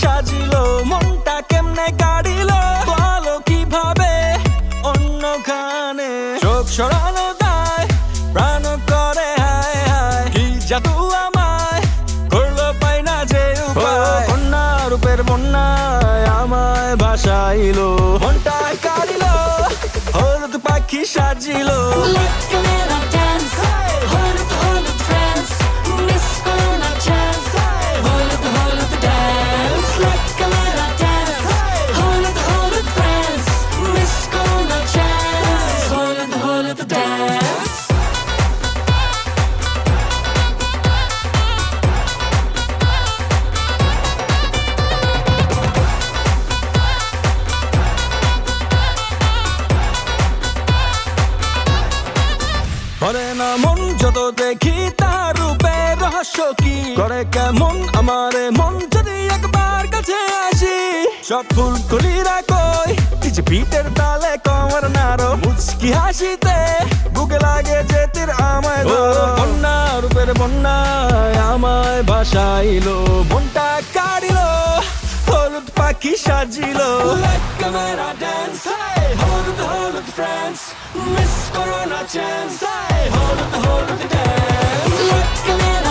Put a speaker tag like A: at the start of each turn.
A: সাজিলো মনটা কেমনে কাড়িলো বলো কিভাবে অন্য গানে চোখ সরানো দায় প্রাণ করে হায় হায় কি জাদু আমায় করলো পাই না যে উপায় বন্যা রূপের বন্যায় আমায় ভাসাইলো মনটা কাড়িলো হলুদ পাখি সাজিলো করে না মন যত দেখি তার রূপের রহস্য কি করে কেমন আমারে মন যদি একবার কাছে আসি সব ফুল কলিরা কই নিচে পিঠের তালে কমর নাড়ো মুচকি হাসিতে বুকে লাগে যে তীর আমায় ধরো বন্যা রূপের বন্যায় আমায় ভাসাইলো মনটা কাড়িলো হলুদ পাখি সাজিলো ক্যামেরা ড্যান্স হলুদ হলুদ ফ্রেন্ডস মিস করো না চান্স হলুদ হলুদ ড্যান্স